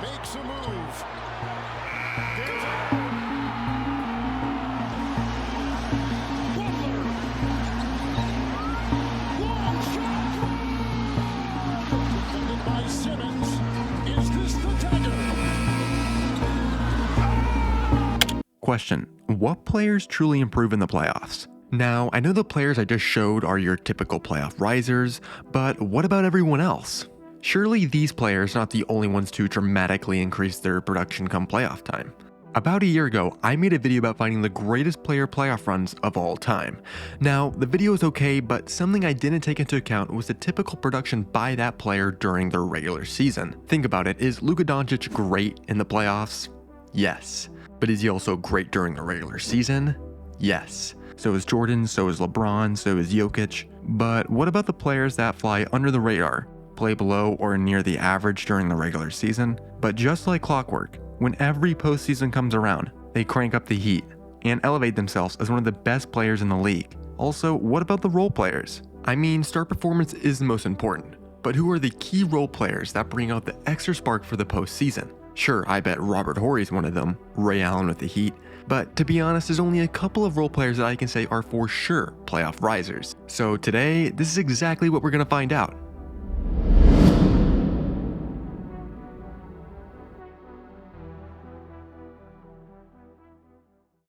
makes a move. There's a long shot. Defended by Simmons. Is this the dagger? Question: what players truly improve in the playoffs? Now, I know the players I just showed are your typical playoff risers, but what about everyone else? Surely these players are not the only ones to dramatically increase their production come playoff time. About a year ago, I made a video about finding the greatest player playoff runs of all time. Now, the video is okay, but something I didn't take into account was the typical production by that player during their regular season. Think about it, is Luka Doncic great in the playoffs? Yes. But is he also great during the regular season? Yes. So is Jordan, so is LeBron, so is Jokic. But what about the players that fly under the radar, play below or near the average during the regular season? But just like clockwork, when every postseason comes around, they crank up the heat and elevate themselves as one of the best players in the league. Also, what about the role players? I mean, star performance is the most important, but who are the key role players that bring out the extra spark for the postseason? Sure, I bet Robert Horry's one of them, Ray Allen with the Heat, but to be honest, there's only a couple of role players that I can say are for sure playoff risers. So today, this is exactly what we're gonna find out.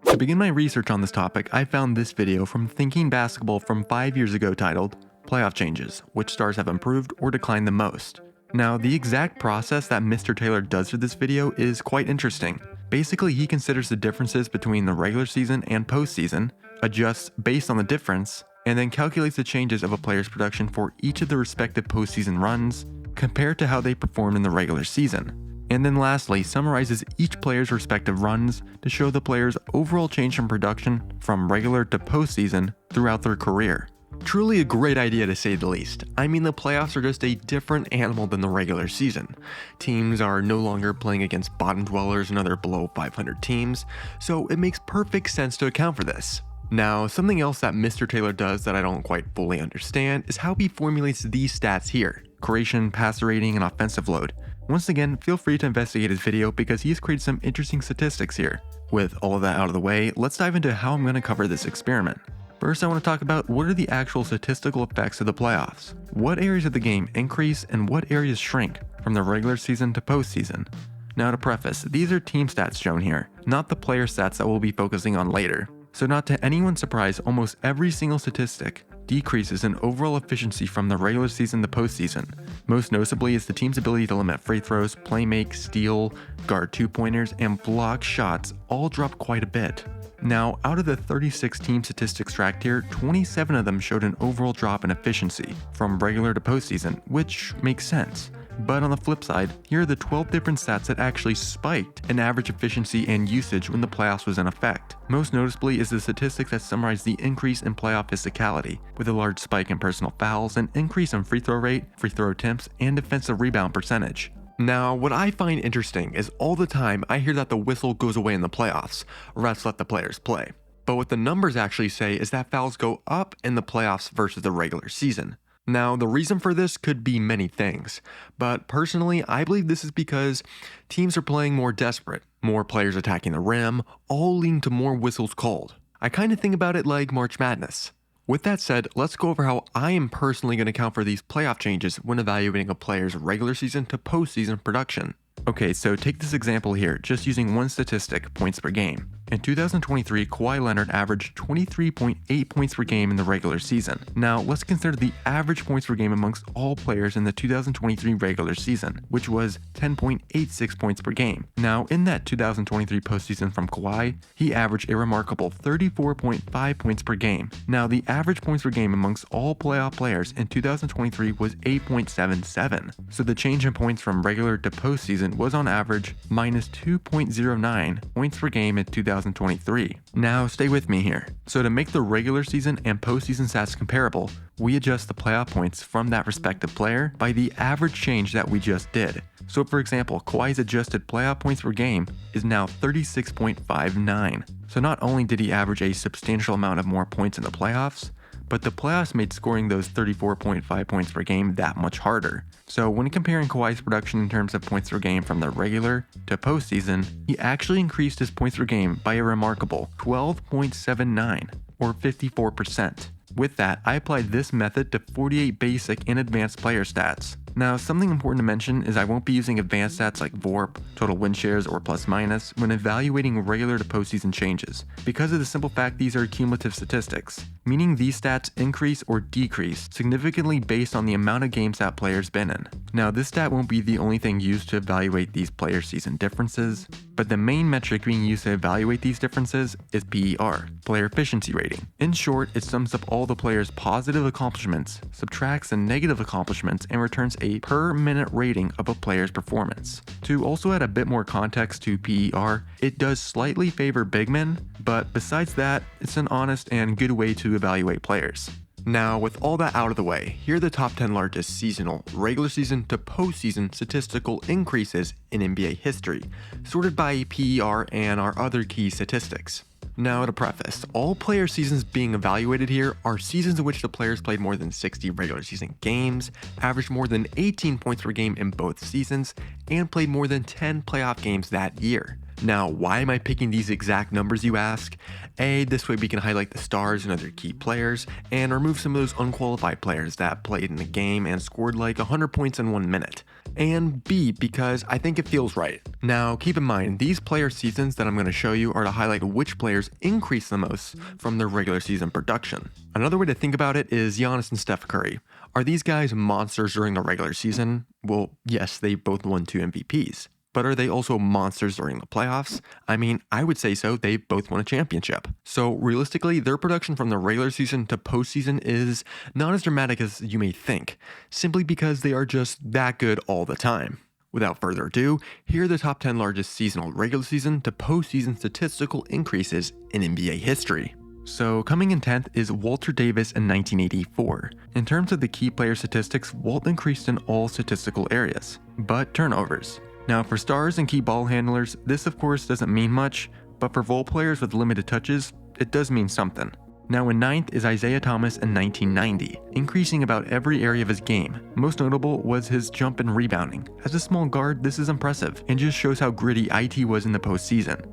To begin my research on this topic, I found this video from Thinking Basketball from 5 years ago titled Playoff Changes, Which Stars Have Improved or Declined the Most. Now, the exact process that Mr. Taylor does for this video is quite interesting. Basically, he considers the differences between the regular season and postseason, adjusts based on the difference, and then calculates the changes of a player's production for each of the respective postseason runs compared to how they performed in the regular season. And then lastly, summarizes each player's respective runs to show the player's overall change in production from regular to postseason throughout their career. Truly a great idea to say the least. I mean, the playoffs are just a different animal than the regular season. Teams are no longer playing against bottom dwellers and other below 500 teams, so it makes perfect sense to account for this. Now, something else that Mr. Taylor does that I don't quite fully understand is how he formulates these stats here: creation, passer rating, and offensive load. Once again, feel free to investigate his video because he's created some interesting statistics here. With all of that out of the way, let's dive into how I'm going to cover this experiment. First, I want to talk about what are the actual statistical effects of the playoffs. What areas of the game increase and what areas shrink from the regular season to postseason. Now to preface, these are team stats shown here, not the player stats that we'll be focusing on later. So not to anyone's surprise, almost every single statistic decreases in overall efficiency from the regular season to postseason. Most noticeably is the team's ability to limit free throws, play make, steal, guard two-pointers, and block shots all drop quite a bit. Now, out of the 36 team statistics tracked here, 27 of them showed an overall drop in efficiency from regular to postseason, which makes sense. But on the flip side, here are the 12 different stats that actually spiked in average efficiency and usage when the playoffs was in effect. Most noticeably is the statistics that summarize the increase in playoff physicality, with a large spike in personal fouls, an increase in free throw rate, free throw attempts, and defensive rebound percentage. Now, what I find interesting is all the time I hear that the whistle goes away in the playoffs, refs let the players play. But what the numbers actually say is that fouls go up in the playoffs versus the regular season. Now, the reason for this could be many things, but personally, I believe this is because teams are playing more desperate, more players attacking the rim, all leading to more whistles called. I kind of think about it like March Madness. With that said, let's go over how I am personally going to account for these playoff changes when evaluating a player's regular season to postseason production. Okay, so take this example here, just using one statistic, points per game. In 2023, Kawhi Leonard averaged 23.8 points per game in the regular season. Now, let's consider the average points per game amongst all players in the 2023 regular season, which was 10.86 points per game. Now, in that 2023 postseason from Kawhi, he averaged a remarkable 34.5 points per game. Now, the average points per game amongst all playoff players in 2023 was 8.77. So the change in points from regular to postseason was on average minus 2.09 points per game in 2023. Now stay with me here. So to make the regular season and postseason stats comparable, we adjust the playoff points from that respective player by the average change that we just did. So for example, Kawhi's adjusted playoff points per game is now 36.59. So not only did he average a substantial amount of more points in the playoffs, but the playoffs made scoring those 34.5 points per game that much harder. So when comparing Kawhi's production in terms of points per game from the regular to postseason, he actually increased his points per game by a remarkable 12.79 or 54%. With that, I applied this method to 48 basic and advanced player stats. Now, something important to mention is I won't be using advanced stats like VORP, total win shares, or plus minus when evaluating regular to postseason changes, because of the simple fact these are cumulative statistics, meaning these stats increase or decrease significantly based on the amount of games that player's been in. Now, this stat won't be the only thing used to evaluate these player season differences, but the main metric being used to evaluate these differences is PER, player efficiency rating. In short, it sums up all the player's positive accomplishments, subtracts the negative accomplishments, and returns a per minute rating of a player's performance. To also add a bit more context to PER, it does slightly favor big men, but besides that, it's an honest and good way to evaluate players. Now, with all that out of the way, here are the top 10 largest seasonal, regular season to postseason statistical increases in NBA history, sorted by PER and our other key statistics. Now, to preface, all player seasons being evaluated here are seasons in which the players played more than 60 regular season games, averaged more than 18 points per game in both seasons, and played more than 10 playoff games that year. Now, why am I picking these exact numbers, you ask? A, this way we can highlight the stars and other key players, and remove some of those unqualified players that played in the game and scored like 100 points in 1 minute. And B, because I think it feels right. Now, keep in mind, these player seasons that I'm going to show you are to highlight which players increase the most from their regular season production. Another way to think about it is Giannis and Steph Curry. Are these guys monsters during the regular season? Well, yes, they both won 2 MVPs. But are they also monsters during the playoffs? I mean, I would say so. They both won a championship. So realistically, their production from the regular season to postseason is not as dramatic as you may think, simply because they are just that good all the time. Without further ado, here are the top 10 largest seasonal regular season to postseason statistical increases in NBA history. So coming in 10th is Walter Davis in 1984. In terms of the key player statistics, Walt increased in all statistical areas, but turnovers. Now for stars and key ball handlers, this of course doesn't mean much, but for role players with limited touches, it does mean something. Now in 9th is Isaiah Thomas in 1990, increasing about every area of his game. Most notable was his jump and rebounding. As a small guard, this is impressive, and just shows how gritty IT was in the postseason.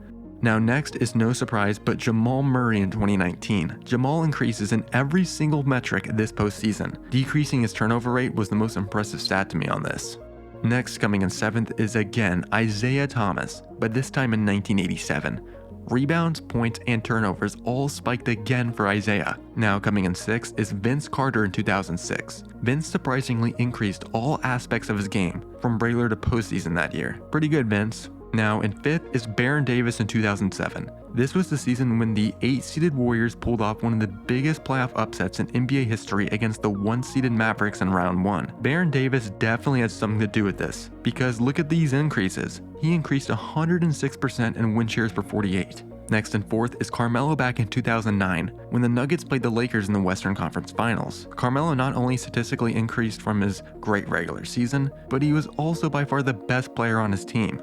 Now next is no surprise but Jamal Murray in 2019. Jamal increases in every single metric this postseason. Decreasing his turnover rate was the most impressive stat to me on this. Next, coming in 7th is again Isaiah Thomas, but this time in 1987. Rebounds, points, and turnovers all spiked again for Isaiah. Now coming in 6th is Vince Carter in 2006. Vince surprisingly increased all aspects of his game, from regular to postseason that year. Pretty good, Vince. Now in 5th is Baron Davis in 2007. This was the season when the 8-seeded Warriors pulled off one of the biggest playoff upsets in NBA history against the 1-seeded Mavericks in round 1. Baron Davis definitely had something to do with this, because look at these increases. He increased 106% in win shares per 48. Next in 4th is Carmelo back in 2009, when the Nuggets played the Lakers in the Western Conference Finals. Carmelo not only statistically increased from his great regular season, but he was also by far the best player on his team.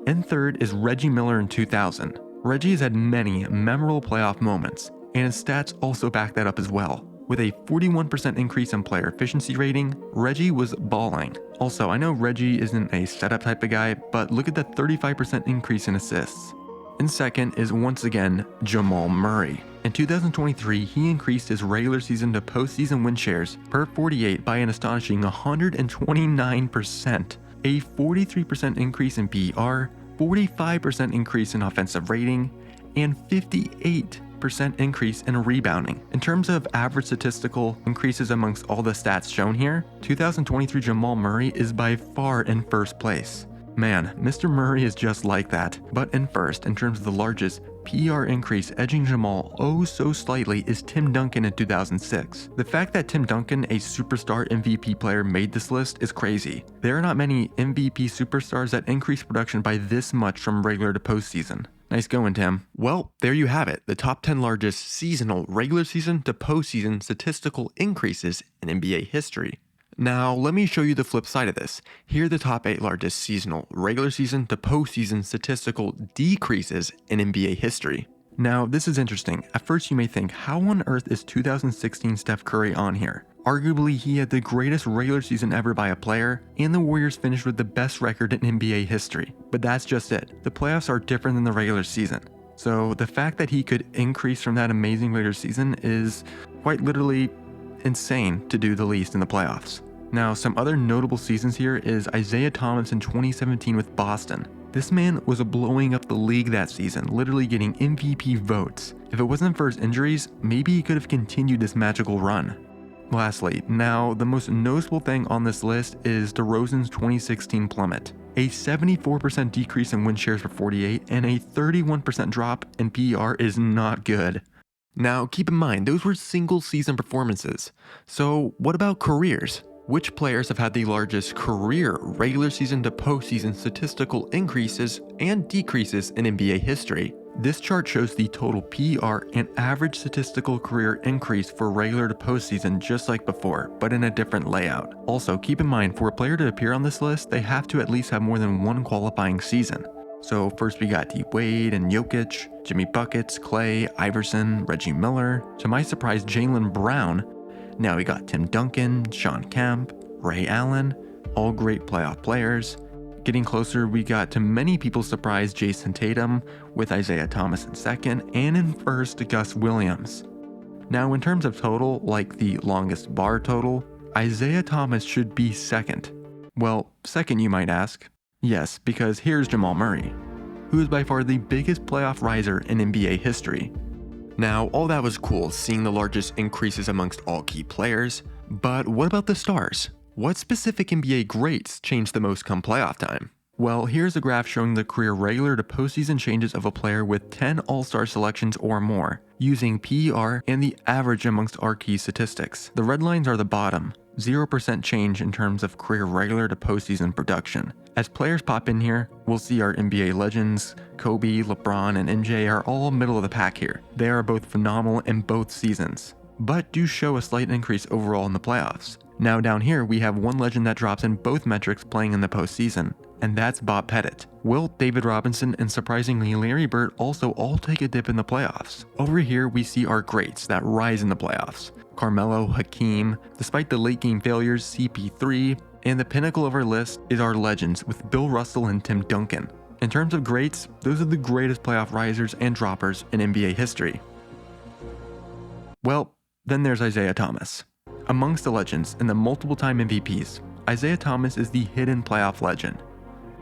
In 3rd is Reggie Miller in 2000. Reggie has had many memorable playoff moments, and his stats also back that up as well. With a 41% increase in player efficiency rating, Reggie was balling. Also, I know Reggie isn't a setup type of guy, but look at the 35% increase in assists. In 2nd is once again Jamal Murray. In 2023, he increased his regular season to postseason win shares per 48 by an astonishing 129%. A 43% increase in PER, 45% increase in offensive rating, and 58% increase in rebounding. In terms of average statistical increases amongst all the stats shown here, 2023 Jamal Murray is by far in first place. Man, Mr. Murray is just like that. But in first, in terms of the largest PER increase edging Jamal oh so slightly is Tim Duncan in 2006. The fact that Tim Duncan, a superstar MVP player, made this list is crazy. There are not many MVP superstars that increase production by this much from regular to postseason. Nice going, Tim. Well, there you have it, the top 10 largest seasonal, regular season to postseason statistical increases in NBA history. Now, let me show you the flip side of this. Here are the top 8 largest seasonal, regular season to postseason statistical decreases in NBA history. Now, this is interesting. At first you may think, how on earth is 2016 Steph Curry on here? Arguably, he had the greatest regular season ever by a player, and the Warriors finished with the best record in NBA history. But that's just it. The playoffs are different than the regular season. So the fact that he could increase from that amazing regular season is quite literally insane, to do the least, in the playoffs. Now, some other notable seasons here is Isaiah Thomas in 2017 with Boston. This man was blowing up the league that season, literally getting MVP votes. If it wasn't for his injuries, maybe he could have continued this magical run. Lastly, now the most noticeable thing on this list is DeRozan's 2016 plummet. A 74% decrease in win shares for 48 and a 31% drop in PER is not good. Now keep in mind, those were single season performances. So what about careers? Which players have had the largest career regular season to postseason statistical increases and decreases in NBA history? This chart shows the total PER and average statistical career increase for regular to postseason just like before, but in a different layout. Also, keep in mind, for a player to appear on this list, they have to at least have more than one qualifying season. So first we got D Wade and Jokic, Jimmy Buckets, Clay, Iverson, Reggie Miller, to my surprise Jaylen Brown. Now we got Tim Duncan, Sean Kemp, Ray Allen, all great playoff players. Getting closer, we got, to many people's surprise, Jason Tatum, with Isaiah Thomas in second, and in first, Gus Williams. Now in terms of total, like the longest bar total, Isaiah Thomas should be second. Well, second you might ask? Yes, because here's Jamal Murray, who is by far the biggest playoff riser in NBA history. Now, all that was cool, seeing the largest increases amongst all key players, but what about the stars? What specific NBA greats changed the most come playoff time? Well, here's a graph showing the career regular to postseason changes of a player with 10 All-Star selections or more, using PER and the average amongst our key statistics. The red lines are the bottom, 0% change in terms of career regular to postseason production. As players pop in here, we'll see our NBA legends, Kobe, LeBron, and MJ are all middle of the pack here. They are both phenomenal in both seasons, but do show a slight increase overall in the playoffs. Now down here, we have one legend that drops in both metrics playing in the postseason, and that's Bob Pettit. Wilt, David Robinson, and surprisingly Larry Bird also all take a dip in the playoffs. Over here, we see our greats that rise in the playoffs. Carmelo, Hakeem, despite the late game failures, CP3, and the pinnacle of our list is our legends with Bill Russell and Tim Duncan. In terms of greats, those are the greatest playoff risers and droppers in NBA history. Well, then there's Isaiah Thomas. Amongst the legends and the multiple-time MVPs, Isaiah Thomas is the hidden playoff legend.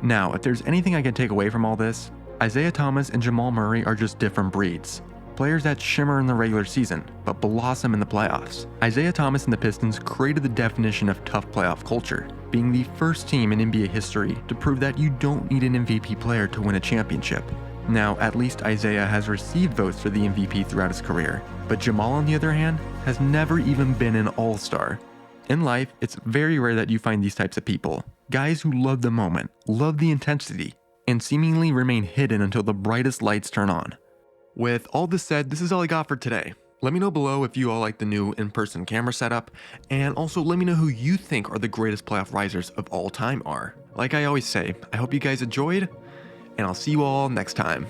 Now, if there's anything I can take away from all this, Isaiah Thomas and Jamal Murray are just different breeds. Players that shimmer in the regular season, but blossom in the playoffs. Isaiah Thomas and the Pistons created the definition of tough playoff culture, being the first team in NBA history to prove that you don't need an MVP player to win a championship. Now, at least Isaiah has received votes for the MVP throughout his career, but Jamal, on the other hand, has never even been an all-star. In life, it's very rare that you find these types of people. Guys who love the moment, love the intensity, and seemingly remain hidden until the brightest lights turn on. With all this said, this is all I got for today. Let me know below if you all like the new in-person camera setup, and also let me know who you think are the greatest playoff risers of all time are. Like I always say, I hope you guys enjoyed, and I'll see you all next time.